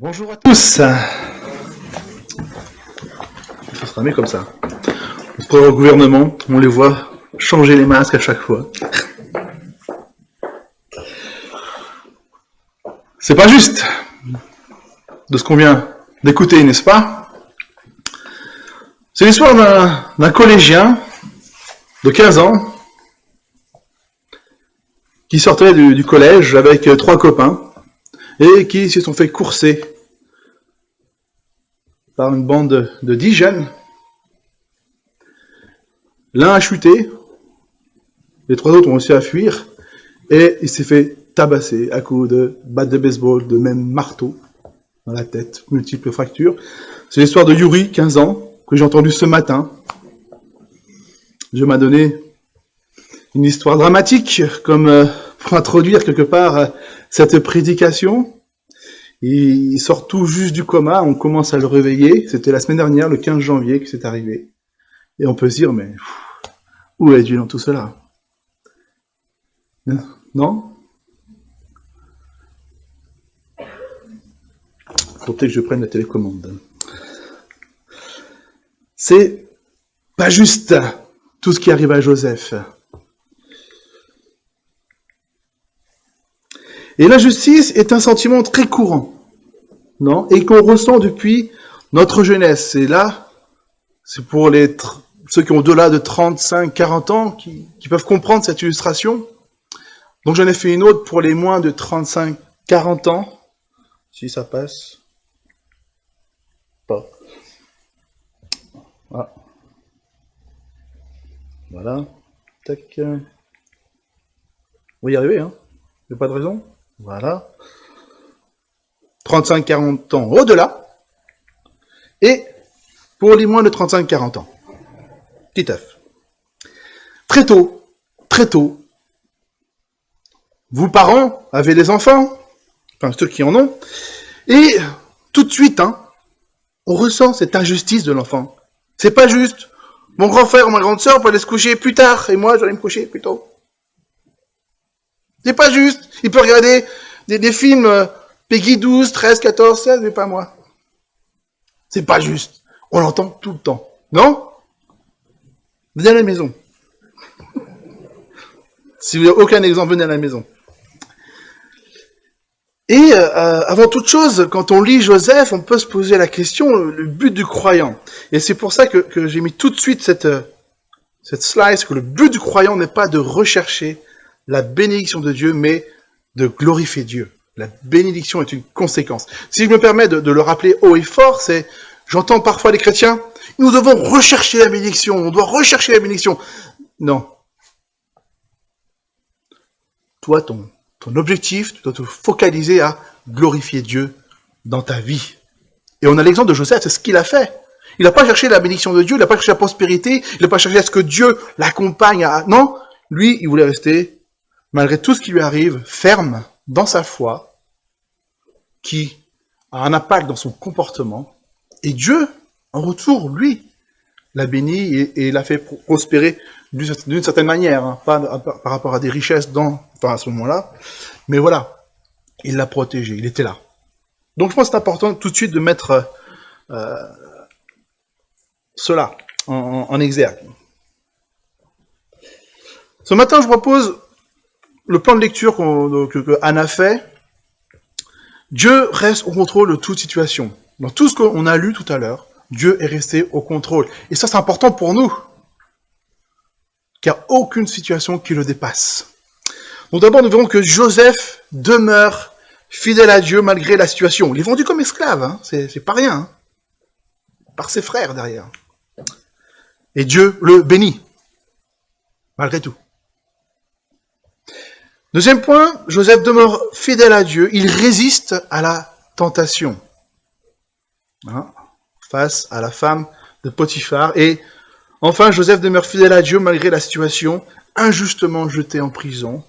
Bonjour à tous. Ce sera mieux comme ça. On se présente au gouvernement, on les voit changer les masques à chaque fois. C'est pas juste de ce qu'on vient d'écouter, n'est-ce pas? C'est l'histoire d'un collégien de 15 ans qui sortait du collège avec 3 copains et qui se sont fait courser par une bande de 10 jeunes. L'un a chuté, les 3 autres ont réussi à fuir, et il s'est fait tabasser à coups de batte de baseball, de même marteau dans la tête, multiples fractures. C'est l'histoire de Yuri, 15 ans, que j'ai entendu ce matin. Dieu m'a donné une histoire dramatique, comme pour introduire quelque part cette prédication. Il sort tout juste du coma, on commence à le réveiller. C'était la semaine dernière, le 15 janvier, que c'est arrivé. Et on peut se dire, mais où est Dieu dans tout cela? Non? Faut peut-être que je prenne la télécommande. C'est pas juste tout ce qui arrive à Joseph. Et l'injustice est un sentiment très courant, non? Et qu'on ressent depuis notre jeunesse. Et là, c'est pour ceux qui ont au-delà de 35, 40 ans qui peuvent comprendre cette illustration. Donc j'en ai fait une autre pour les moins de 35, 40 ans. Si ça passe. Pas. Ah. Voilà. Tac. On va y arriver, hein. Il n'y a pas de raison. Voilà. 35-40 ans au-delà. Et pour les moins de 35-40 ans. Petit œuf. Très tôt, vous parents avez des enfants, enfin ceux qui en ont, et tout de suite, on ressent cette injustice de l'enfant. C'est pas juste. Mon grand frère ou ma grande sœur peut aller se coucher plus tard, et moi je vais aller me coucher plus tôt. C'est pas juste. Il peut regarder des films Peggy 12, 13, 14, 16, mais pas moi. C'est pas juste. On l'entend tout le temps. Non? Venez à la maison. Si vous n'avez aucun exemple, venez à la maison. Et avant toute chose, quand on lit Joseph, on peut se poser la question, le but du croyant. Et c'est pour ça que j'ai mis tout de suite cette slide, que le but du croyant n'est pas de rechercher la bénédiction de Dieu, mais de glorifier Dieu. La bénédiction est une conséquence. Si je me permets de le rappeler haut et fort, j'entends parfois les chrétiens, nous devons rechercher la bénédiction, on doit rechercher la bénédiction. Non. Toi, ton objectif, tu dois te focaliser à glorifier Dieu dans ta vie. Et on a l'exemple de Joseph, c'est ce qu'il a fait. Il n'a pas cherché la bénédiction de Dieu, il n'a pas cherché la prospérité, il n'a pas cherché à ce que Dieu l'accompagne. Non, lui, il voulait rester, malgré tout ce qui lui arrive, ferme dans sa foi, qui a un impact dans son comportement. Et Dieu, en retour, lui, l'a béni et l'a fait prospérer d'une certaine manière, pas par rapport à des richesses à ce moment-là, mais voilà, il l'a protégé, il était là. Donc je pense que c'est important tout de suite de mettre cela en exergue. Ce matin, je propose le plan de lecture que Anne a fait. Dieu reste au contrôle de toute situation. Dans tout ce qu'on a lu tout à l'heure, Dieu est resté au contrôle. Et ça, c'est important pour nous. Qu'il n'y a aucune situation qui le dépasse. Donc d'abord, nous verrons que Joseph demeure fidèle à Dieu malgré la situation. Il est vendu comme esclave, c'est pas rien. Par ses frères derrière. Et Dieu le bénit. Malgré tout. Deuxième point, Joseph demeure fidèle à Dieu. Il résiste à la tentation. Face à la femme de Potiphar. Et enfin, Joseph demeure fidèle à Dieu malgré la situation, injustement jeté en prison.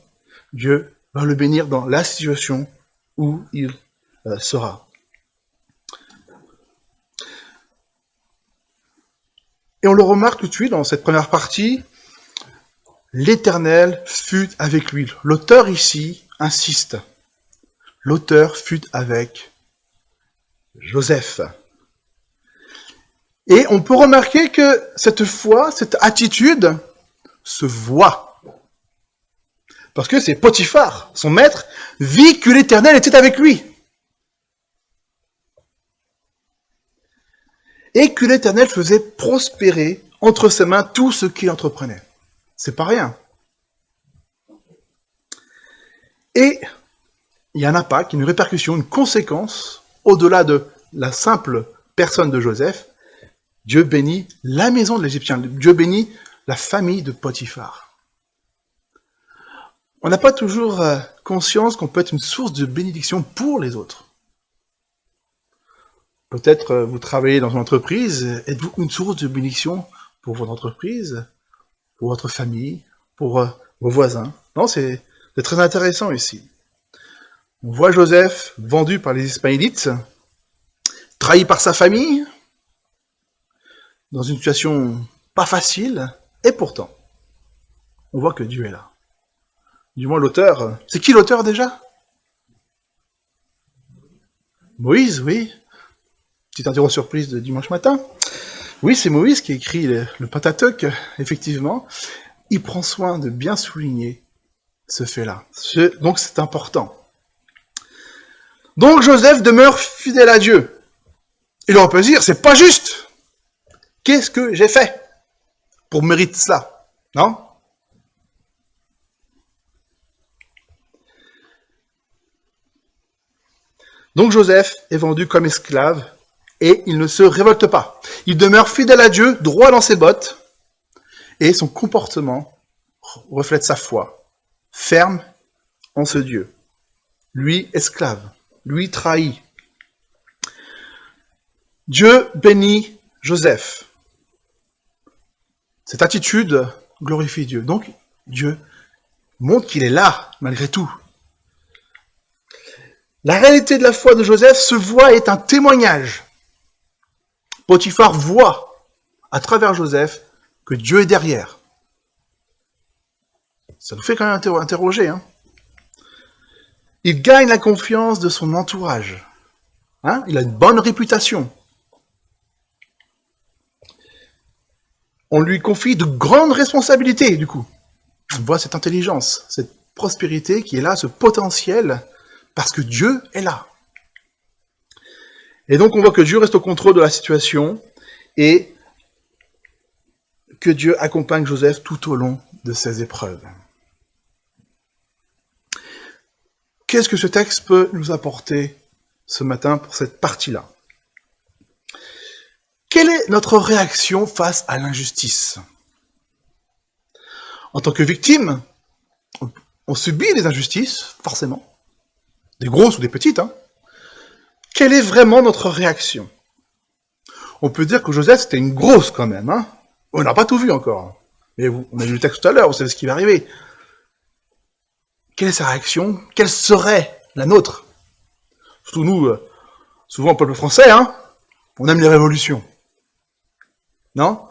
Dieu va le bénir dans la situation où il sera. Et on le remarque tout de suite dans cette première partie, l'Éternel fut avec lui. L'auteur ici insiste. L'auteur fut avec Joseph. Et on peut remarquer que cette foi, cette attitude se voit. Parce que c'est Potiphar, son maître, vit que l'Éternel était avec lui. Et que l'Éternel faisait prospérer entre ses mains tout ce qu'il entreprenait. C'est pas rien. Et il y a un impact, une répercussion, une conséquence, au-delà de la simple personne de Joseph. Dieu bénit la maison de l'Égyptien. Dieu bénit la famille de Potiphar. On n'a pas toujours conscience qu'on peut être une source de bénédiction pour les autres. Peut-être vous travaillez dans une entreprise, êtes-vous une source de bénédiction pour votre entreprise, pour votre famille, pour vos voisins? Non, c'est très intéressant ici. On voit Joseph vendu par les Ismaélites, trahi par sa famille, dans une situation pas facile, et pourtant, on voit que Dieu est là. Du moins l'auteur, c'est qui l'auteur déjà? Moïse, oui. Petite interro surprise de dimanche matin. Oui, c'est Moïse qui écrit le Pentateuque, effectivement. Il prend soin de bien souligner ce fait-là. Donc c'est important. Donc Joseph demeure fidèle à Dieu. Il aurait pu se dire, c'est pas juste. Qu'est-ce que j'ai fait pour mériter cela? Non? Donc Joseph est vendu comme esclave et il ne se révolte pas. Il demeure fidèle à Dieu, droit dans ses bottes, et son comportement reflète sa foi, ferme en ce Dieu. Lui, esclave, lui, trahi. Dieu bénit Joseph. Cette attitude glorifie Dieu. Donc, Dieu montre qu'il est là, malgré tout. La réalité de la foi de Joseph se voit et est un témoignage. Potiphar voit, à travers Joseph, que Dieu est derrière. Ça nous fait quand même interroger. Hein. Il gagne la confiance de son entourage. Hein. Il a une bonne réputation. On lui confie de grandes responsabilités, du coup. On voit cette intelligence, cette prospérité qui est là, ce potentiel, parce que Dieu est là. Et donc on voit que Dieu reste au contrôle de la situation et que Dieu accompagne Joseph tout au long de ses épreuves. Qu'est-ce que ce texte peut nous apporter ce matin pour cette partie-là? Quelle est notre réaction face à l'injustice? En tant que victime, on subit les injustices, forcément, des grosses ou des petites. Hein. Quelle est vraiment notre réaction? On peut dire que Joseph, c'était une grosse quand même. Hein. On n'a pas tout vu encore. Mais on a lu le texte tout à l'heure, vous savez ce qui va arriver. Quelle est sa réaction? Quelle serait la nôtre? Surtout nous, souvent peuple français, hein, on aime les révolutions. Non?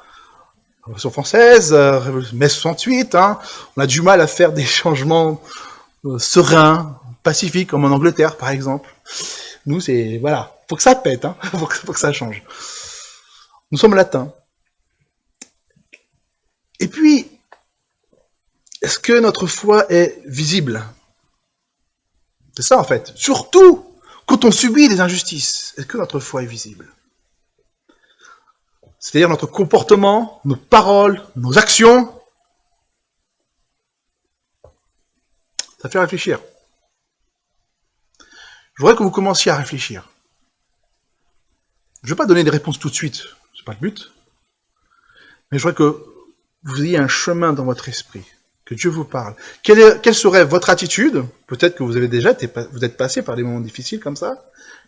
Révolution française, mai 68, hein, on a du mal à faire des changements sereins, pacifiques, comme en Angleterre, par exemple. Nous, c'est, voilà, faut que ça pète, hein, faut que ça change. Nous sommes latins. Et puis, est-ce que notre foi est visible? C'est ça, en fait. Surtout quand on subit des injustices, est-ce que notre foi est visible? C'est-à-dire notre comportement, nos paroles, nos actions. Ça fait réfléchir. Je voudrais que vous commenciez à réfléchir. Je ne vais pas donner des réponses tout de suite, c'est pas le but. Mais je voudrais que vous ayez un chemin dans votre esprit, que Dieu vous parle. Quelle serait votre attitude? Peut-être que vous avez déjà vous êtes passé par des moments difficiles comme ça.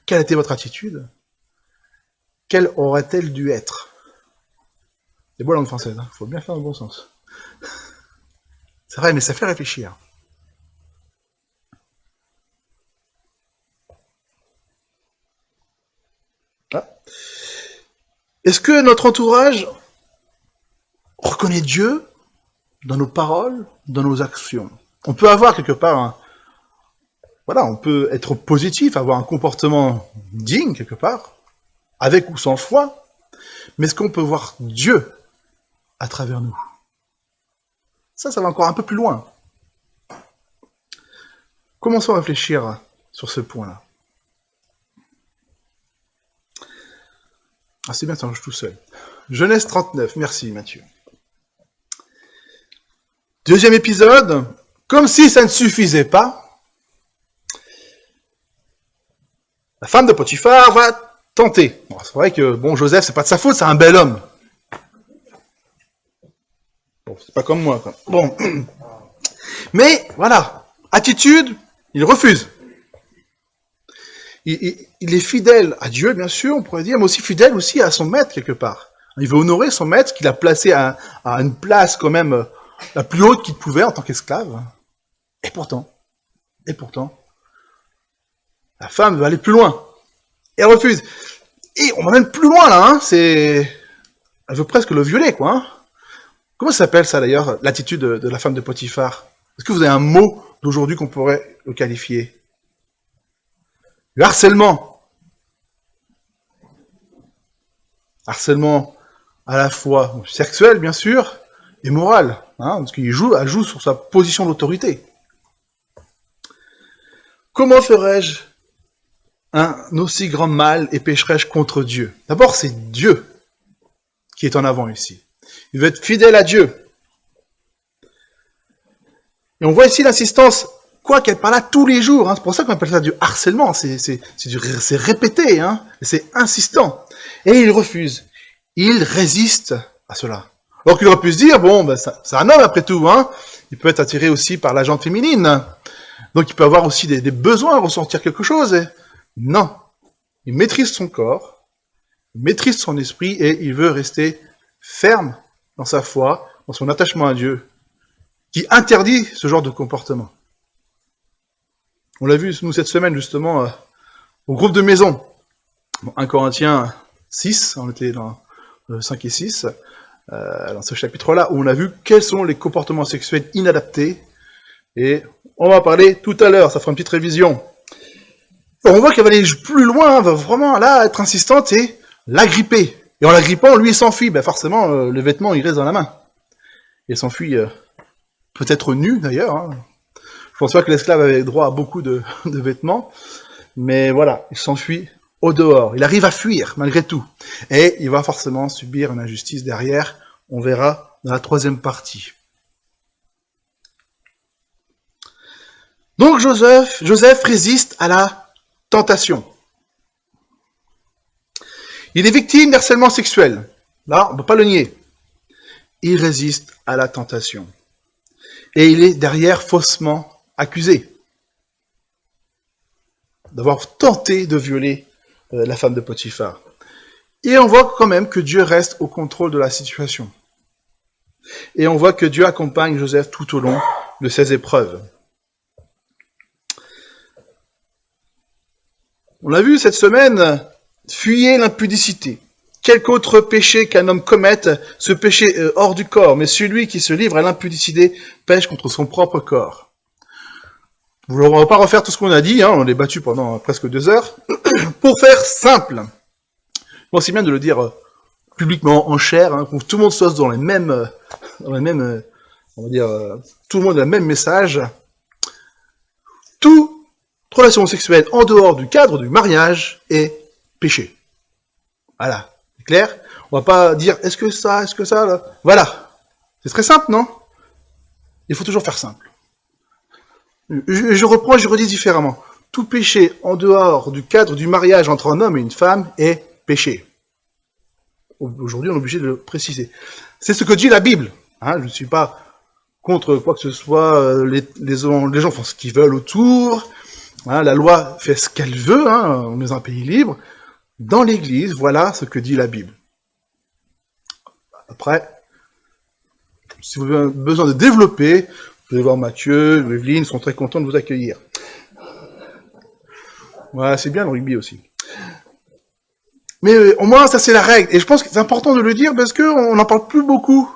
Quelle était votre attitude? Quelle aurait-elle dû être? C'est beau la langue française, il faut bien faire dans le bon sens. C'est vrai, mais ça fait réfléchir. Ah. Est-ce que notre entourage reconnaît Dieu dans nos paroles, dans nos actions? On peut avoir quelque part, voilà, on peut être positif, avoir un comportement digne, quelque part, avec ou sans foi, mais est-ce qu'on peut voir Dieu à travers nous? Ça va encore un peu plus loin. Commençons à réfléchir sur ce point-là. Ah, c'est bien, ça marche tout seul. Genèse 39, merci Mathieu. Deuxième épisode, comme si ça ne suffisait pas, la femme de Potiphar va tenter. Bon, c'est vrai que Joseph, c'est pas de sa faute, c'est un bel homme. Bon, c'est pas comme moi, quoi. Bon. Mais, voilà. Attitude, il refuse. Il est fidèle à Dieu, bien sûr, on pourrait dire, mais aussi fidèle aussi à son maître, quelque part. Il veut honorer son maître, qu'il a placé à une place, quand même, la plus haute qu'il pouvait en tant qu'esclave. Et pourtant, la femme veut aller plus loin. Et elle refuse. Et on va même plus loin, là, hein. Elle veut presque le violer, quoi, hein. Comment ça s'appelle, ça, d'ailleurs, l'attitude de la femme de Potiphar? Est-ce que vous avez un mot d'aujourd'hui qu'on pourrait le qualifier? Le harcèlement. Harcèlement à la fois sexuel, bien sûr, et moral, hein, parce qu'il elle joue sur sa position d'autorité. Comment ferais-je un aussi grand mal et pécherais-je contre Dieu? D'abord, c'est Dieu qui est en avant ici. Il veut être fidèle à Dieu. Et on voit ici l'insistance, quoi qu'elle parle là tous les jours, hein, c'est pour ça qu'on appelle ça du harcèlement, c'est répété, hein, c'est insistant. Et il refuse, il résiste à cela. Alors qu'il aurait pu se dire, c'est un homme après tout, hein, il peut être attiré aussi par la gente féminine, donc il peut avoir aussi des besoins, ressentir quelque chose. Et non, il maîtrise son corps, il maîtrise son esprit et il veut rester ferme dans sa foi, dans son attachement à Dieu, qui interdit ce genre de comportement. On l'a vu, nous, cette semaine, justement, au groupe de maison. 1 Corinthiens 6, on était dans 5 et 6, dans ce chapitre-là, où on a vu quels sont les comportements sexuels inadaptés. Et on va en parler tout à l'heure, ça fera une petite révision. On voit qu'elle va aller plus loin, elle va vraiment là être insistante et l'agripper. Et en l'agrippant, lui, il s'enfuit. Forcément, le vêtement, il reste dans la main. Il s'enfuit peut-être nu, d'ailleurs. Hein. Je pense pas que l'esclave avait droit à beaucoup de vêtements. Mais voilà, il s'enfuit au dehors. Il arrive à fuir, malgré tout. Et il va forcément subir une injustice derrière. On verra dans la 3e partie. Donc Joseph résiste à la tentation. Il est victime d'harcèlement sexuel. Là, on ne peut pas le nier. Il résiste à la tentation. Et il est derrière faussement accusé d'avoir tenté de violer la femme de Potiphar. Et on voit quand même que Dieu reste au contrôle de la situation. Et on voit que Dieu accompagne Joseph tout au long de ses épreuves. On l'a vu cette semaine, fuyez l'impudicité. Quelque autre péché qu'un homme commette, ce péché est hors du corps, mais celui qui se livre à l'impudicité pêche contre son propre corps. On ne va pas refaire tout ce qu'on a dit, hein, on est battu pendant presque 2 heures. Pour faire simple, bon, c'est bien de le dire publiquement, en chair, hein, pour que tout le monde soit dans les mêmes, on va dire, tout le monde a le même message. Toute relation sexuelle en dehors du cadre du mariage est péché. Voilà, c'est clair? On va pas dire, est-ce que ça, là? Voilà. C'est très simple, non? Il faut toujours faire simple. Je reprends, je redis différemment. Tout péché en dehors du cadre du mariage entre un homme et une femme est péché. Aujourd'hui, on est obligé de le préciser. C'est ce que dit la Bible. Hein, je ne suis pas contre quoi que ce soit. Les gens font ce qu'ils veulent autour. Hein, la loi fait ce qu'elle veut. Hein, on est dans un pays libre. Dans l'Église, voilà ce que dit la Bible. Après, si vous avez besoin de développer, vous pouvez voir Mathieu, Evelyne, ils sont très contents de vous accueillir. Voilà, c'est bien le rugby aussi. Mais au moins, ça c'est la règle. Et je pense que c'est important de le dire parce qu'on n'en parle plus beaucoup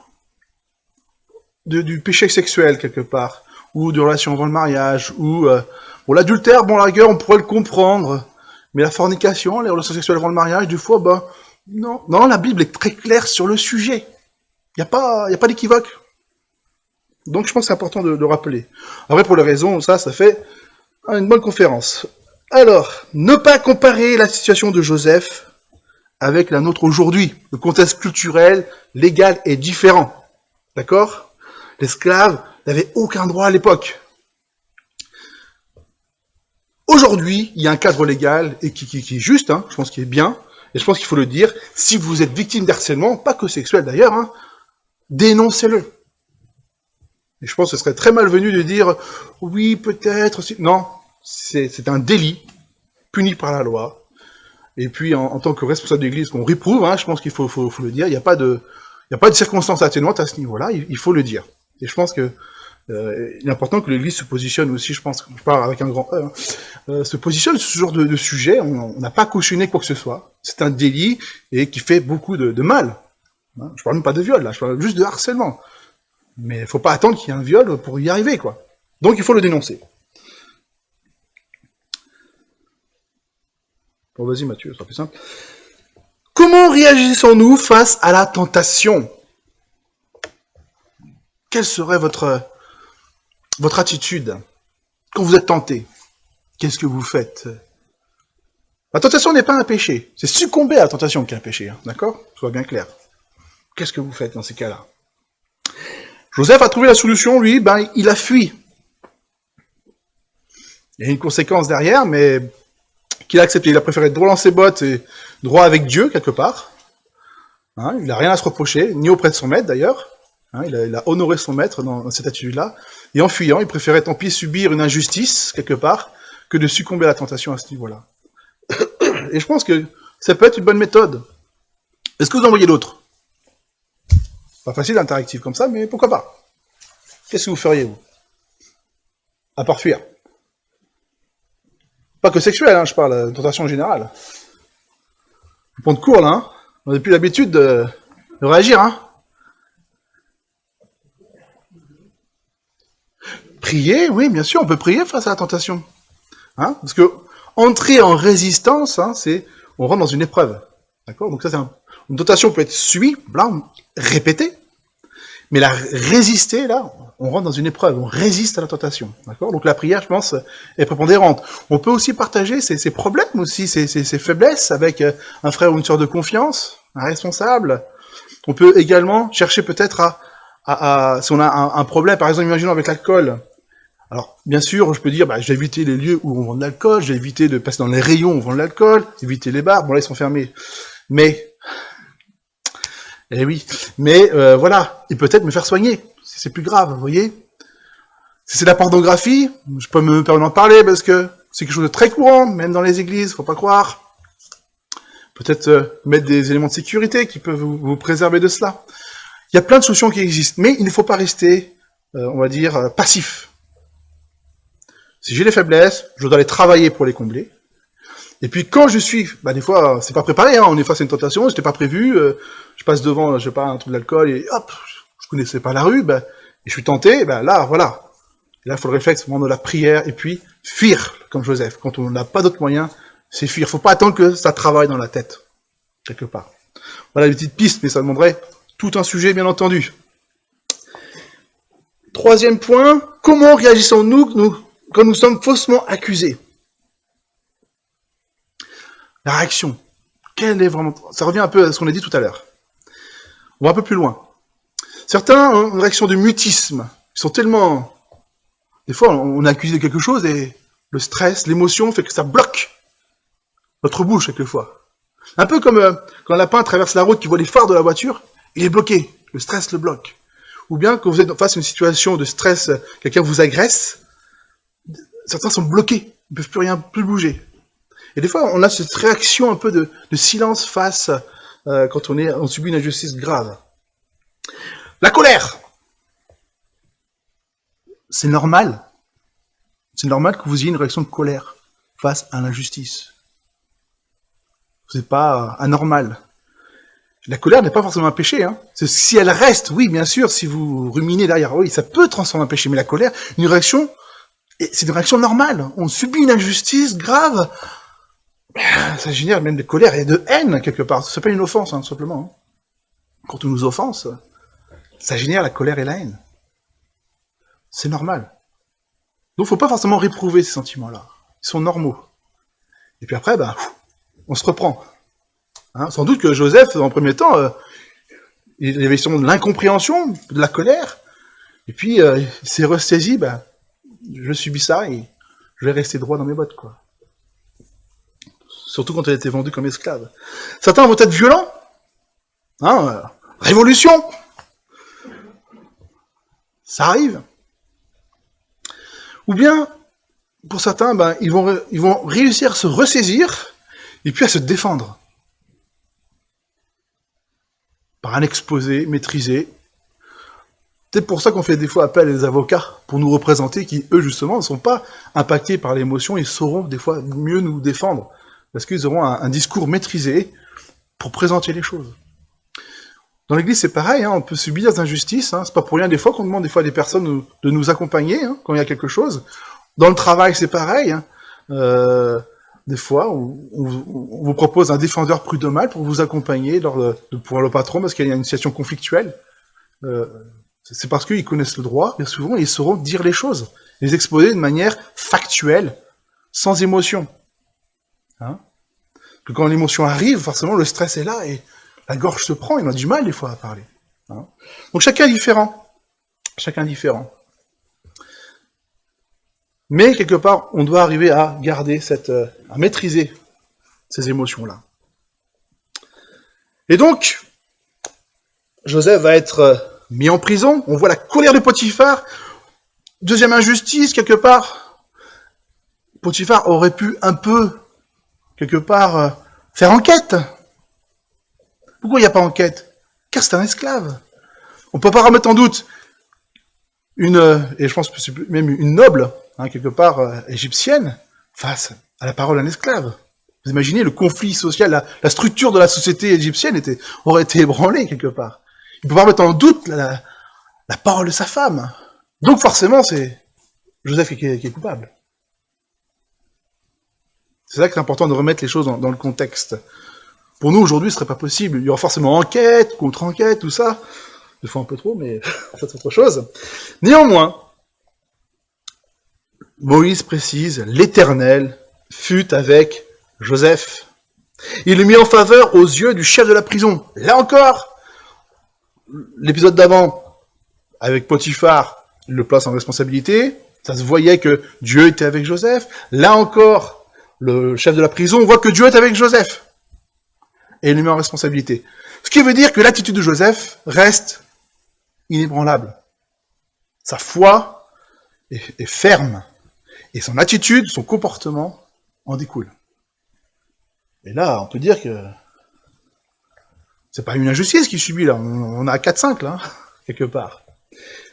du péché sexuel quelque part, ou de relations avant le mariage, ou l'adultère, bon la rigueur, on pourrait le comprendre. Mais la fornication, les relations sexuelles avant le mariage, des fois, non. Non, la Bible est très claire sur le sujet. Il n'y a pas d'équivoque. Donc je pense que c'est important de le rappeler. Après, pour les raisons, ça fait une bonne conférence. Alors, ne pas comparer la situation de Joseph avec la nôtre aujourd'hui. Le contexte culturel, légal est différent. D'accord? L'esclave n'avait aucun droit à l'époque. Aujourd'hui, il y a un cadre légal et qui est juste, je pense qu'il est bien, et je pense qu'il faut le dire. Si vous êtes victime d'harcèlement, pas que sexuel d'ailleurs, dénoncez-le. Et je pense que ce serait très malvenu de dire oui, peut-être. Non, c'est un délit puni par la loi. Et puis en tant que responsable d'église qu'on réprouve, je pense qu'il faut le dire. Il n'y a pas de circonstances atténuantes à ce niveau-là. Il faut le dire. Et je pense que il est important que l'église se positionne aussi. Je pense que je parle avec un grand E, se positionne sur ce genre de sujet. On n'a pas cautionné quoi que ce soit. C'est un délit et qui fait beaucoup de mal. Je parle même pas de viol là. Je parle juste de harcèlement. Mais il faut pas attendre qu'il y ait un viol pour y arriver, quoi. Donc il faut le dénoncer. Bon, vas-y Mathieu, ce sera plus simple. Comment réagissons-nous face à la tentation? Quelle serait votre attitude quand vous êtes tenté? Qu'est-ce que vous faites? La tentation n'est pas un péché. C'est succomber à la tentation qui est un péché, d'accord? Soit bien clair. Qu'est-ce que vous faites dans ces cas-là? Joseph a trouvé la solution, lui, il a fui. Il y a une conséquence derrière, mais qu'il a accepté. Il a préféré être droit dans ses bottes et droit avec Dieu, quelque part. Il n'a rien à se reprocher, ni auprès de son maître, d'ailleurs. Il a honoré son maître dans cette attitude-là. Et en fuyant, il préférait tant pis subir une injustice, quelque part, que de succomber à la tentation à ce niveau-là. Et je pense que ça peut être une bonne méthode. Est-ce que vous en voyez d'autres? Pas facile, interactif comme ça, mais pourquoi pas? Qu'est-ce que vous feriez, vous? À part fuir. Pas que sexuel, je parle de tentation générale. Faut prendre court, là, On n'a plus l'habitude de réagir, Prier, oui, bien sûr, on peut prier face à la tentation. Parce que entrer en résistance, c'est on rentre dans une épreuve. D'accord? Donc ça, une tentation peut être subie, là, répétée, mais la résister, là, on rentre dans une épreuve, on résiste à la tentation. D'accord? Donc la prière, je pense, est prépondérante. On peut aussi partager ses problèmes aussi, ses faiblesses avec un frère ou une sœur de confiance, un responsable. On peut également chercher peut-être si on a un problème, par exemple, imaginons avec l'alcool. Alors, bien sûr, je peux dire, je vais éviter les lieux où on vend de l'alcool, je vais éviter de passer dans les rayons où on vend de l'alcool, éviter les bars, bon là ils sont fermés. Mais, voilà, et peut-être me faire soigner, c'est plus grave, vous voyez. Si c'est la pornographie, je peux me permettre d'en parler parce que c'est quelque chose de très courant, même dans les églises, faut pas croire. Peut-être mettre des éléments de sécurité qui peuvent vous préserver de cela. Il y a plein de solutions qui existent, mais il ne faut pas rester, on va dire, passif. Si j'ai des faiblesses, je dois les travailler pour les combler. Et puis quand je suis, des fois, c'est pas préparé, on est face à une tentation, c'était pas prévu, je passe devant, je sais pas, un truc d'alcool, et hop, je connaissais pas la rue, et je suis tenté, là, voilà. Et là, il faut le réflexe, moment de la prière, et puis fuir, comme Joseph. Quand on n'a pas d'autre moyen, c'est fuir. Faut pas attendre que ça travaille dans la tête, quelque part. Voilà une petite piste, mais ça demanderait tout un sujet, bien entendu. Troisième point, comment réagissons-nous quand nous sommes faussement accusés? La réaction. Quelle est vraiment... Ça revient un peu à ce qu'on a dit tout à l'heure. On va un peu plus loin. Certains ont une réaction de mutisme. Ils sont tellement... Des fois, on est accusé de quelque chose et le stress, l'émotion fait que ça bloque notre bouche, quelquefois. Un peu comme quand un lapin traverse la route, qui voit les phares de la voiture, il est bloqué. Le stress le bloque. Ou bien quand vous êtes face à une situation de stress, quelqu'un vous agresse, certains sont bloqués, ils ne peuvent plus bouger. Et des fois, on a cette réaction un peu de silence face quand on subit une injustice grave. La colère. C'est normal. C'est normal que vous ayez une réaction de colère face à l'injustice. C'est pas anormal. La colère n'est pas forcément un péché. Si elle reste, oui, bien sûr, si vous ruminez derrière, oui, ça peut transformer en péché. Mais la colère, c'est une réaction normale. On subit une injustice grave. ça génère même de colère et de haine, quelque part. C'est pas une offense, tout simplement. Quand on nous offense, ça génère la colère et la haine. C'est normal. Donc, faut pas forcément réprouver ces sentiments-là. Ils sont normaux. Et puis après, on se reprend. Sans doute que Joseph, en premier temps, il avait sûrement de l'incompréhension, de la colère, et puis il s'est ressaisi, je subis ça et je vais rester droit dans mes bottes, quoi. Surtout quand il a été vendu comme esclave. Certains vont être violents. Révolution. Ça arrive. Ou bien, pour certains, ils vont réussir à se ressaisir et puis à se défendre. Par un exposé maîtrisé. C'est pour ça qu'on fait des fois appel à des avocats pour nous représenter, qui, eux, justement, ne sont pas impactés par l'émotion et sauront des fois mieux nous défendre. Parce qu'ils auront un discours maîtrisé pour présenter les choses. Dans l'Église, c'est pareil, on peut subir des injustices. C'est pas pour rien des fois qu'on demande des fois à des personnes de nous accompagner quand il y a quelque chose. Dans le travail, c'est pareil. Des fois, on vous propose un défendeur prud'homal pour vous accompagner pour le patron parce qu'il y a une situation conflictuelle. C'est parce qu'ils connaissent le droit, bien souvent, et ils sauront dire les choses, les exposer de manière factuelle, sans émotion. Que quand l'émotion arrive, forcément, le stress est là et la gorge se prend, il a du mal des fois à parler. Donc chacun est différent. Chacun différent. Mais quelque part, on doit arriver à garder à maîtriser ces émotions-là. Et donc, Joseph va être mis en prison. On voit la colère de Potiphar. Deuxième injustice, quelque part. Potiphar aurait pu un peu, quelque part, faire enquête. Pourquoi il n'y a pas enquête? Car c'est un esclave. On ne peut pas remettre en doute et je pense que c'est même une noble, quelque part, égyptienne, face à la parole d'un esclave. Vous imaginez le conflit social, la structure de la société égyptienne aurait été ébranlée, quelque part. Il ne peut pas remettre en doute la parole de sa femme. Donc forcément, c'est Joseph qui est coupable. C'est ça que c'est important de remettre les choses dans le contexte. Pour nous, aujourd'hui, ce serait pas possible. Il y aura forcément enquête, contre-enquête, tout ça. Des fois un peu trop, mais ça c'est autre chose. Néanmoins, Moïse précise, l'Éternel fut avec Joseph. Il le mit en faveur aux yeux du chef de la prison. Là encore, l'épisode d'avant, avec Potiphar, il le place en responsabilité. Ça se voyait que Dieu était avec Joseph. Là encore, le chef de la prison voit que Dieu est avec Joseph. Et il le met en responsabilité. Ce qui veut dire que l'attitude de Joseph reste inébranlable. Sa foi est ferme. Et son attitude, son comportement en découle. Et là, on peut dire que c'est pas une injustice qu'il subit là. On a 4-5 là, quelque part.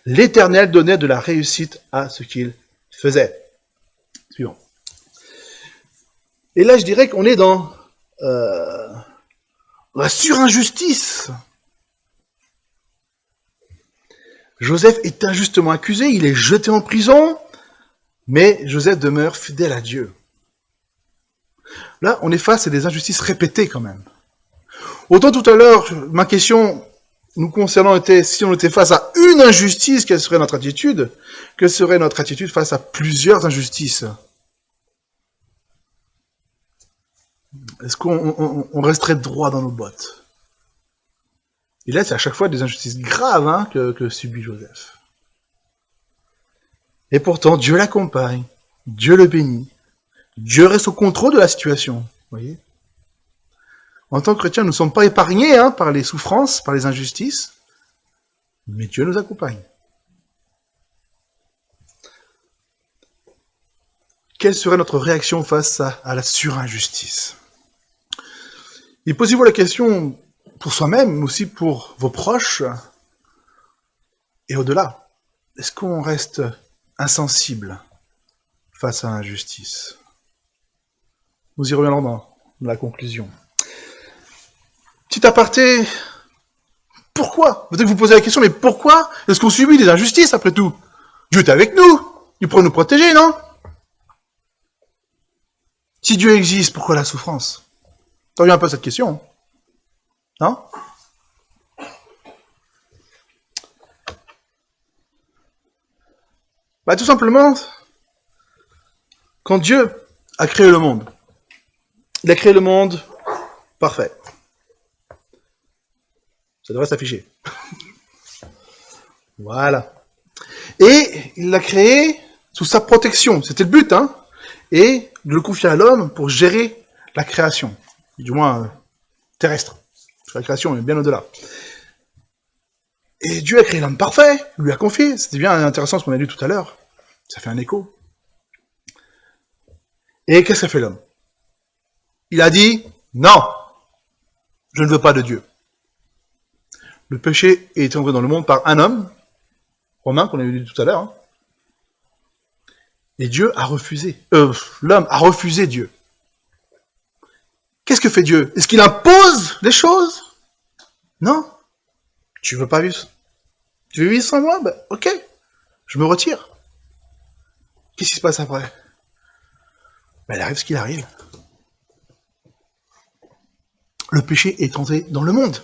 L'Éternel donnait de la réussite à ce qu'il faisait. Suivant. Et là, je dirais qu'on est dans la surinjustice. Joseph est injustement accusé, il est jeté en prison, mais Joseph demeure fidèle à Dieu. Là, on est face à des injustices répétées quand même. Autant tout à l'heure, ma question nous concernant était, si on était face à une injustice, quelle serait notre attitude? Quelle serait notre attitude face à plusieurs injustices? Est-ce qu'on resterait droit dans nos bottes? Et là, c'est à chaque fois des injustices graves que subit Joseph. Et pourtant, Dieu l'accompagne, Dieu le bénit, Dieu reste au contrôle de la situation. Voyez? En tant que chrétiens, nous ne sommes pas épargnés par les souffrances, par les injustices, mais Dieu nous accompagne. Quelle serait notre réaction face à la surinjustice? Et posez-vous la question pour soi-même, mais aussi pour vos proches, et au-delà. Est-ce qu'on reste insensible face à l'injustice? Nous y reviendrons dans la conclusion. Petit aparté, pourquoi? Peut-être que vous posez la question, mais pourquoi est-ce qu'on subit des injustices après tout? Dieu est avec nous, il pourrait nous protéger, non? Si Dieu existe, pourquoi la souffrance? T'as vu un peu cette question? Non? Bah, tout simplement, quand Dieu a créé le monde, il a créé le monde parfait. Ça devrait s'afficher. Voilà. Et il l'a créé sous sa protection. C'était le but, hein. Et de le confier à l'homme pour gérer la création. Du moins, terrestre. Parce que la création est bien au-delà. Et Dieu a créé l'homme parfait, lui a confié. C'était bien intéressant ce qu'on a lu tout à l'heure. Ça fait un écho. Et qu'est-ce qu'a fait l'homme? Il a dit, non, je ne veux pas de Dieu. Le péché est entré dans le monde par un homme, Romain, qu'on a lu tout à l'heure. Hein. Et Dieu a refusé. L'homme a refusé Dieu. Qu'est-ce que fait Dieu? Est-ce qu'il impose les choses? Non. Tu veux pas vivre? Tu veux vivre sans moi? Ben, ok. Je me retire. Qu'est-ce qui se passe après? Ben, il arrive ce qu'il arrive. Le péché est entré dans le monde.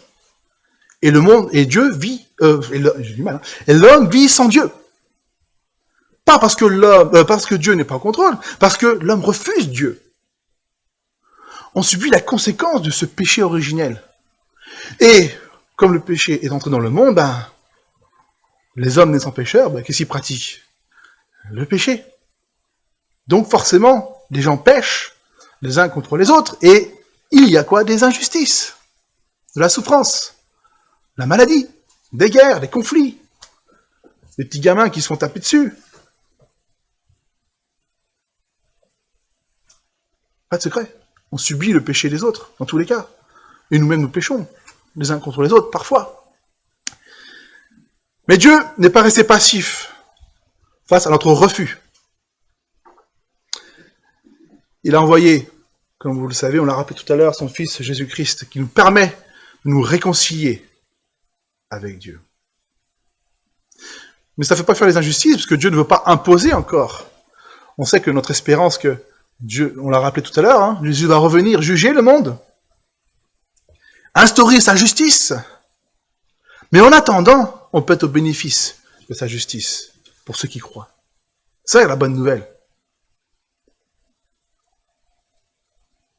Et le monde, et Dieu vit, j'ai du mal, hein, et l'homme vit sans Dieu. Pas parce que parce que Dieu n'est pas en contrôle, parce que l'homme refuse Dieu. On subit la conséquence de ce péché originel. Et, comme le péché est entré dans le monde, ben, les hommes naissant pécheurs, ben, qu'est-ce qu'ils pratiquent? Le péché. Donc, forcément, les gens pêchent les uns contre les autres, et il y a quoi? Des injustices, de la souffrance, la maladie, des guerres, des conflits, des petits gamins qui se font taper dessus. Pas de secret. On subit le péché des autres, dans tous les cas. Et nous-mêmes, nous péchons, les uns contre les autres, parfois. Mais Dieu n'est pas resté passif face à notre refus. Il a envoyé, comme vous le savez, on l'a rappelé tout à l'heure, son Fils Jésus-Christ, qui nous permet de nous réconcilier avec Dieu. Mais ça ne fait pas faire les injustices, parce que Dieu ne veut pas imposer encore. On sait que notre espérance, que Dieu, on l'a rappelé tout à l'heure, hein, Jésus va revenir juger le monde, instaurer sa justice. Mais en attendant, on peut être au bénéfice de sa justice, pour ceux qui croient. Ça, c'est la bonne nouvelle.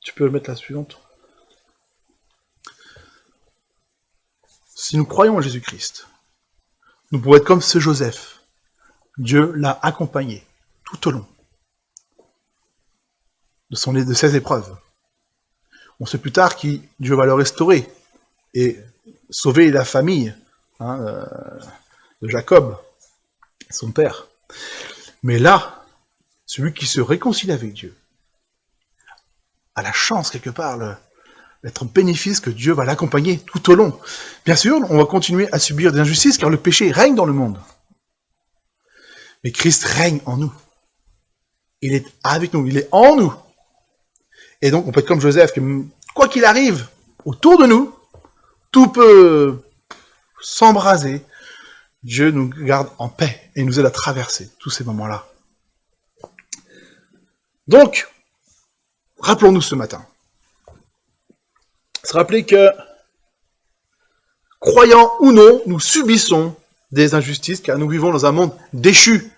Tu peux mettre la suivante. Si nous croyons en Jésus-Christ, nous pouvons être comme ce Joseph. Dieu l'a accompagné tout au long de ses épreuves. On sait plus tard que Dieu va le restaurer et sauver la famille de Jacob, son père. Mais là, celui qui se réconcilie avec Dieu a la chance, quelque part, d'être bénéfice que Dieu va l'accompagner tout au long. Bien sûr, on va continuer à subir des injustices, car le péché règne dans le monde. Mais Christ règne en nous. Il est avec nous, il est en nous. Et donc, on peut être comme Joseph, que quoi qu'il arrive autour de nous, tout peut s'embraser. Dieu nous garde en paix et nous aide à traverser tous ces moments-là. Donc, rappelons-nous ce matin. Se rappeler que, croyant ou non, nous subissons des injustices, car nous vivons dans un monde déchu.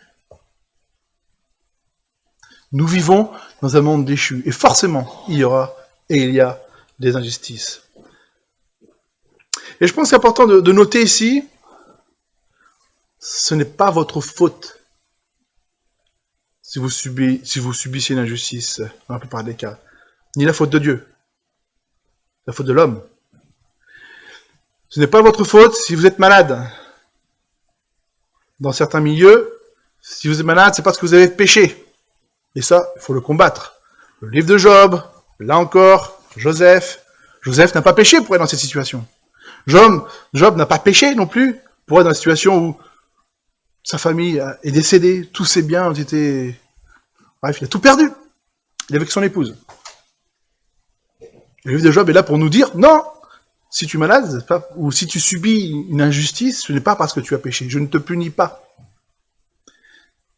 Nous vivons dans un monde déchu. Et forcément, il y a des injustices. Et je pense que c'est important de noter ici, ce n'est pas votre faute si vous subissez une injustice, dans la plupart des cas. Ni la faute de Dieu. La faute de l'homme. Ce n'est pas votre faute si vous êtes malade. Dans certains milieux, si vous êtes malade, c'est parce que vous avez péché. Et ça, il faut le combattre. Le livre de Job, là encore, Joseph n'a pas péché pour être dans cette situation. Job n'a pas péché non plus pour être dans une situation où sa famille est décédée, tous ses biens ont été... Bref, il a tout perdu. Il est avec son épouse. Le livre de Job est là pour nous dire, non, si tu es malade, ou si tu subis une injustice, ce n'est pas parce que tu as péché, je ne te punis pas.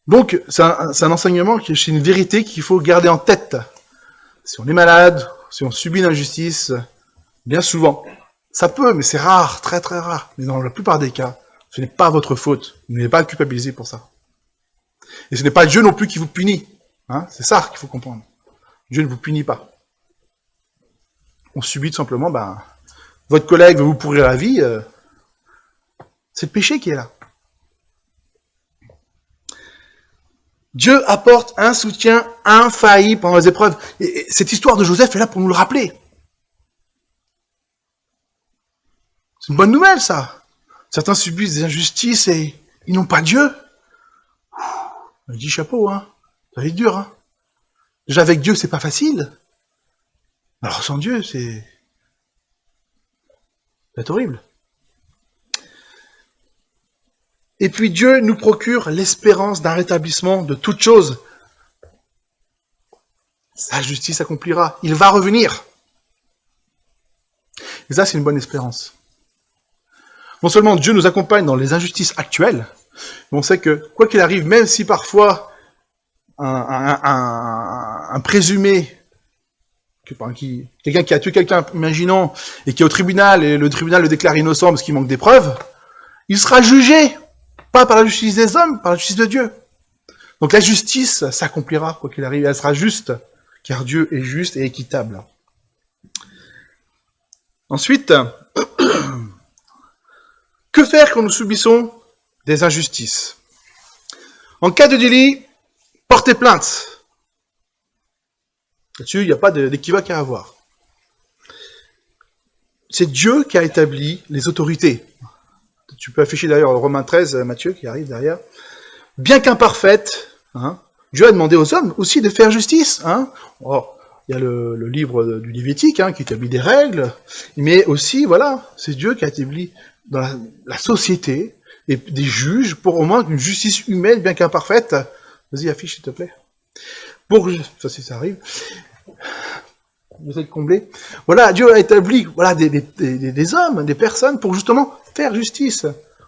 Donc, c'est un enseignement, c'est une vérité qu'il faut garder en tête. Si on est malade, si on subit une injustice, bien souvent, ça peut, mais c'est rare, très très rare. Mais dans la plupart des cas, ce n'est pas votre faute. Vous n'êtes pas culpabilisé pour ça. Et ce n'est pas Dieu non plus qui vous punit. Hein, c'est ça qu'il faut comprendre. Dieu ne vous punit pas. On subit tout simplement, votre collègue veut vous pourrir la vie, c'est le péché qui est là. Dieu apporte un soutien infaillible pendant les épreuves. Et cette histoire de Joseph est là pour nous le rappeler. C'est une bonne nouvelle, ça. Certains subissent des injustices et ils n'ont pas Dieu. Je dis chapeau, hein. Ça va être dur, hein. Déjà avec Dieu, c'est pas facile. Alors sans Dieu, c'est horrible. Et puis Dieu nous procure l'espérance d'un rétablissement de toutes choses. Sa justice s'accomplira. Il va revenir. Et ça, c'est une bonne espérance. Non seulement Dieu nous accompagne dans les injustices actuelles, mais on sait que, quoi qu'il arrive, même si parfois un présumé, quelqu'un qui a tué quelqu'un, imaginons, et qui est au tribunal, et le tribunal le déclare innocent parce qu'il manque des preuves, il sera jugé, pas par la justice des hommes, par la justice de Dieu. Donc la justice s'accomplira, quoi qu'il arrive, elle sera juste, car Dieu est juste et équitable. Ensuite, que faire quand nous subissons des injustices? En cas de délit, portez plainte. Là-dessus, il n'y a pas d'équivoque à avoir. C'est Dieu qui a établi les autorités. Tu peux afficher d'ailleurs Romains 13, Matthieu, qui arrive derrière. Bien qu'imparfaite, Dieu a demandé aux hommes aussi de faire justice. Alors, il y a le livre du Lévitique qui établit des règles, mais aussi, voilà, c'est Dieu qui a établi dans la société et des juges pour au moins une justice humaine, bien qu'imparfaite. Vas-y, affiche, s'il te plaît. Ça, si ça arrive. Vous êtes comblés. Voilà, Dieu a établi des hommes, des personnes pour justement faire justice.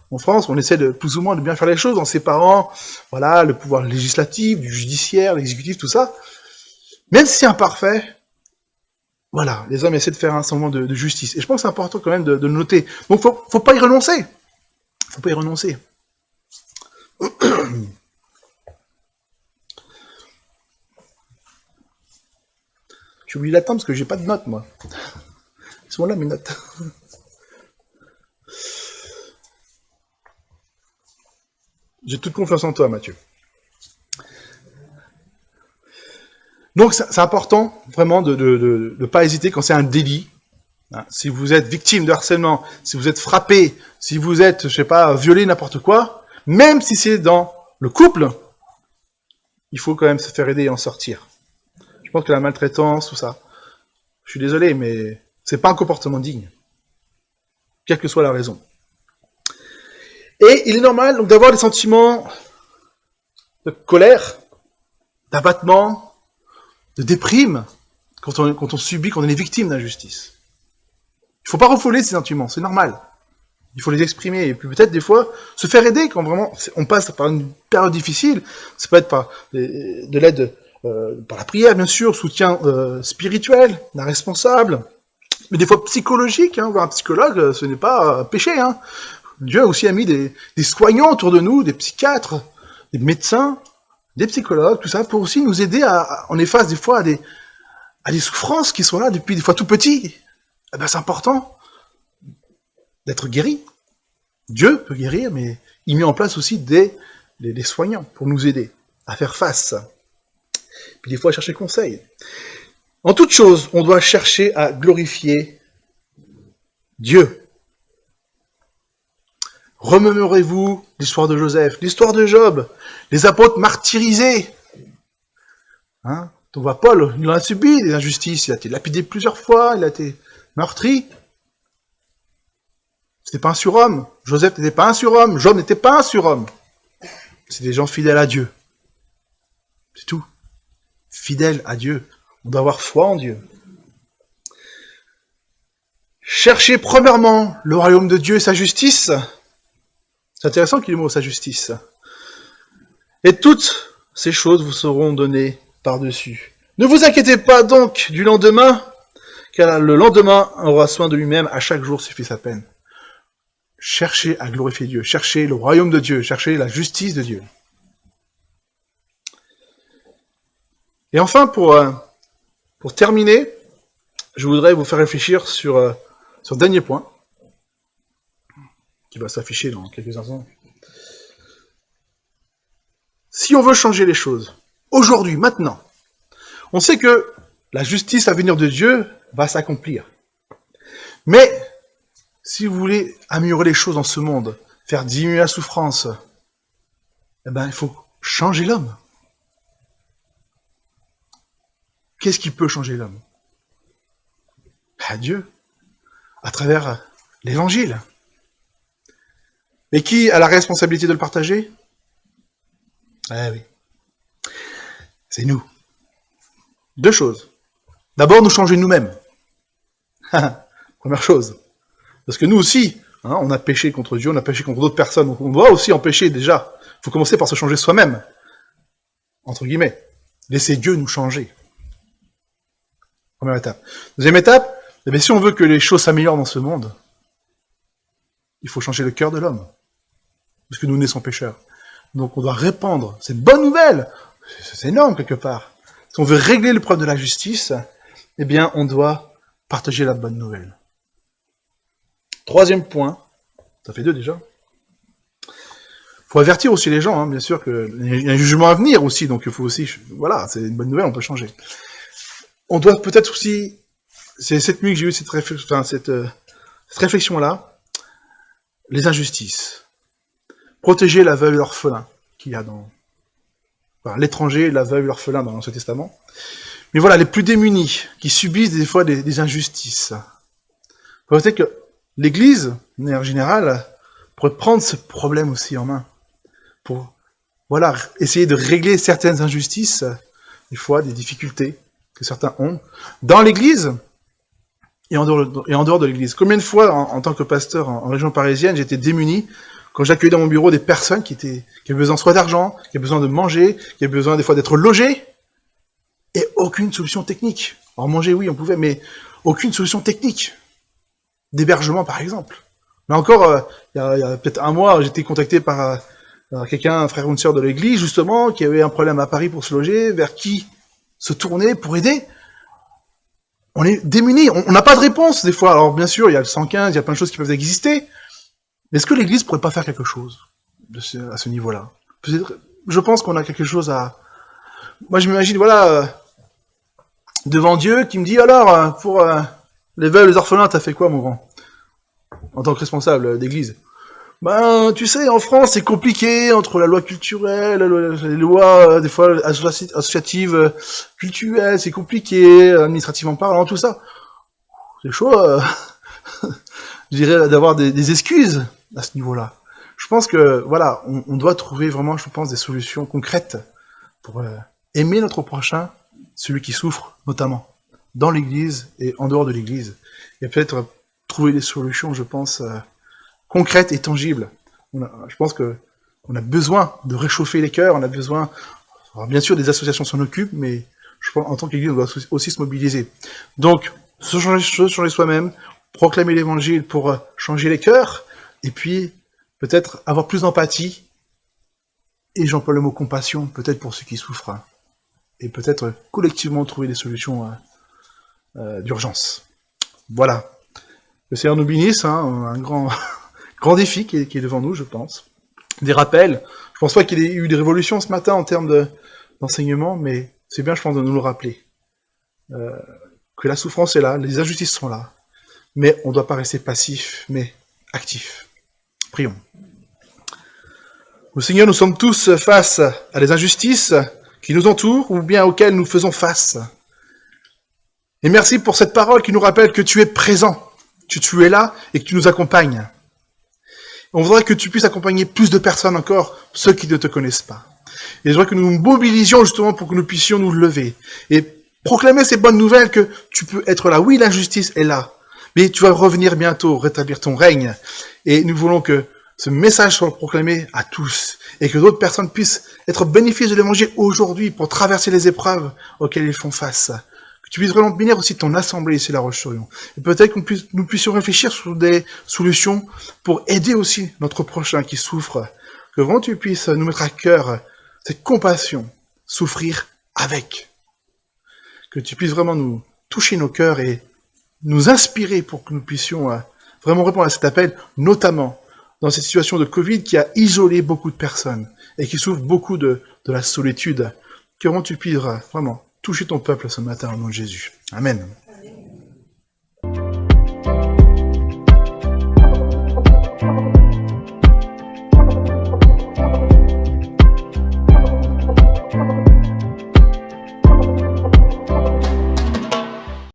En France, on essaie de plus ou moins de bien faire les choses en séparant le pouvoir législatif, du judiciaire, l'exécutif, tout ça. Même si c'est imparfait, les hommes essaient de faire un semblant de justice. Et je pense que c'est important quand même de le noter. Donc, faut pas y renoncer. Faut pas y renoncer. J'ai oublié l'attendre parce que j'ai pas de notes, moi. Ils sont là, mes notes. J'ai toute confiance en toi, Mathieu. Donc, c'est important, vraiment, de ne pas hésiter quand c'est un délit. Si vous êtes victime de harcèlement, si vous êtes frappé, si vous êtes, violé, n'importe quoi, même si c'est dans le couple, il faut quand même se faire aider et en sortir. Je pense que la maltraitance, tout ça, je suis désolé, mais c'est pas un comportement digne. Quelle que soit la raison. Et il est normal donc d'avoir des sentiments de colère, d'abattement, de déprime, quand on subit, quand on est victime d'injustice. Il ne faut pas refouler ces sentiments, c'est normal. Il faut les exprimer, et puis peut-être des fois, se faire aider quand vraiment on passe par une période difficile. Ça peut être par de l'aide, par la prière, bien sûr, soutien spirituel, d'un responsable, mais des fois psychologique, voir un psychologue, ce n'est pas péché. Dieu aussi a mis des soignants autour de nous, des psychiatres, des médecins, des psychologues, tout ça, pour aussi nous aider on est face des fois à des souffrances qui sont là depuis des fois tout petits. C'est important d'être guéri. Dieu peut guérir, mais il met en place aussi des soignants pour nous aider à faire face. Puis des fois, chercher conseil. En toute chose, on doit chercher à glorifier Dieu. Remémorez-vous l'histoire de Joseph, l'histoire de Job, les apôtres martyrisés. On voit Paul, il en a subi des injustices, il a été lapidé plusieurs fois, il a été meurtri. C'était pas un surhomme. Joseph n'était pas un surhomme. Job n'était pas un surhomme. C'est des gens fidèles à Dieu. C'est tout. Fidèles à Dieu. On doit avoir foi en Dieu. Cherchez premièrement le royaume de Dieu et sa justice. C'est intéressant qu'il y ait le mot sa justice. Et toutes ces choses vous seront données par-dessus. Ne vous inquiétez pas donc du lendemain, car le lendemain aura soin de lui-même, à chaque jour suffit sa peine. Cherchez à glorifier Dieu, cherchez le royaume de Dieu, cherchez la justice de Dieu. Et enfin, pour terminer, je voudrais vous faire réfléchir sur le dernier point, qui va s'afficher dans quelques instants. Si on veut changer les choses, aujourd'hui, maintenant, on sait que la justice à venir de Dieu va s'accomplir. Mais, si vous voulez améliorer les choses dans ce monde, faire diminuer la souffrance, eh ben, il faut changer l'homme. Qu'est-ce qui peut changer l'homme? Dieu, à travers l'évangile. Et qui a la responsabilité de le partager? Oui. C'est nous. Deux choses. D'abord, nous changer nous-mêmes. Première chose. Parce que nous aussi, on a péché contre Dieu, on a péché contre d'autres personnes, donc on doit aussi en pécher déjà. Il faut commencer par se changer soi-même. Entre guillemets. Laisser Dieu nous changer. Première étape. Deuxième étape, si on veut que les choses s'améliorent dans ce monde, il faut changer le cœur de l'homme. Parce que nous naissons pécheurs. Donc on doit répandre cette bonne nouvelle. C'est énorme quelque part. Si on veut régler le problème de la justice, eh bien on doit partager la bonne nouvelle. Troisième point, ça fait 2 déjà. Il faut avertir aussi les gens, bien sûr, qu'il y a un jugement à venir aussi, donc il faut aussi, voilà, c'est une bonne nouvelle, on peut changer. On doit peut-être aussi, c'est cette nuit que j'ai eu cette réflexion-là, les injustices. Protéger la veuve et l'orphelin qu'il y a dans... Enfin, l'étranger, la veuve et l'orphelin dans l'Ancien Testament. Mais voilà, les plus démunis, qui subissent des fois des injustices. Peut-être que l'Église, de manière générale, pourrait prendre ce problème aussi en main. Pour, voilà, essayer de régler certaines injustices, des fois des difficultés que certains ont, dans l'Église et en dehors de l'Église. Combien de fois, en tant que pasteur en région parisienne, j'étais démuni quand j'accueillais dans mon bureau des personnes qui avaient besoin soit d'argent, qui avaient besoin de manger, qui avaient besoin des fois d'être logées, et aucune solution technique. Alors manger, oui, on pouvait, mais aucune solution technique. D'hébergement, par exemple. Là encore, il y a peut-être un mois, j'étais contacté par quelqu'un, un frère ou une sœur de l'église, justement, qui avait un problème à Paris pour se loger, vers qui se tourner pour aider. On est démunis, on n'a pas de réponse, des fois. Alors, bien sûr, il y a le 115, il y a plein de choses qui peuvent exister, mais est-ce que l'église pourrait pas faire quelque chose à ce niveau-là? Peut-être, je pense qu'on a quelque chose à... Moi, je m'imagine, voilà, devant Dieu, qui me dit, alors, pour les veuves, les orphelins, t'as fait quoi, mon grand? En tant que responsable d'église. Ben, tu sais, en France, c'est compliqué, entre la loi culturelle, les lois, des fois, associatives, culturelles, c'est compliqué, administrativement parlant, tout ça. C'est chaud, je dirais, d'avoir des excuses à ce niveau-là. Je pense que, voilà, on doit trouver vraiment, je pense, des solutions concrètes pour aimer notre prochain, celui qui souffre, notamment, dans l'église et en dehors de l'église. Et peut-être trouver des solutions, je pense, concrètes et tangibles. Je pense que on a besoin de réchauffer les cœurs, on a besoin... Alors bien sûr, des associations s'en occupent, mais je pense en tant qu'Église, on doit aussi se mobiliser. Donc, se changer soi-même, proclamer l'Évangile pour changer les cœurs, et puis peut-être avoir plus d'empathie, et j'emploie le mot compassion, peut-être pour ceux qui souffrent, et peut-être collectivement trouver des solutions d'urgence. Voilà. Le Seigneur nous bénisse, un grand défi qui est devant nous, je pense. Des rappels. Je pense pas qu'il y ait eu des révolutions ce matin en termes d'enseignement, mais c'est bien, je pense, de nous le rappeler. Que la souffrance est là, les injustices sont là, mais on ne doit pas rester passif, mais actif. Prions. Au Seigneur, nous sommes tous face à des injustices qui nous entourent, ou bien auxquelles nous faisons face. Et merci pour cette parole qui nous rappelle que tu es présent, que tu es là et que tu nous accompagnes. On voudrait que tu puisses accompagner plus de personnes encore, ceux qui ne te connaissent pas. Et je voudrais que nous nous mobilisions justement pour que nous puissions nous lever et proclamer ces bonnes nouvelles que tu peux être là. Oui, l'injustice est là, mais tu vas revenir bientôt, rétablir ton règne. Et nous voulons que ce message soit proclamé à tous et que d'autres personnes puissent être bénéficiées de l'évangile aujourd'hui pour traverser les épreuves auxquelles ils font face. Que tu puisses vraiment bénir aussi ton assemblée ici, La Roche-sur-Yon. Et peut-être que nous puissions réfléchir sur des solutions pour aider aussi notre prochain qui souffre. Que vraiment tu puisses nous mettre à cœur cette compassion, souffrir avec. Que tu puisses vraiment nous toucher nos cœurs et nous inspirer pour que nous puissions vraiment répondre à cet appel, notamment dans cette situation de Covid qui a isolé beaucoup de personnes et qui souffrent beaucoup de la solitude. Que vraiment tu puisses vraiment toucher ton peuple ce matin au nom de Jésus. Amen.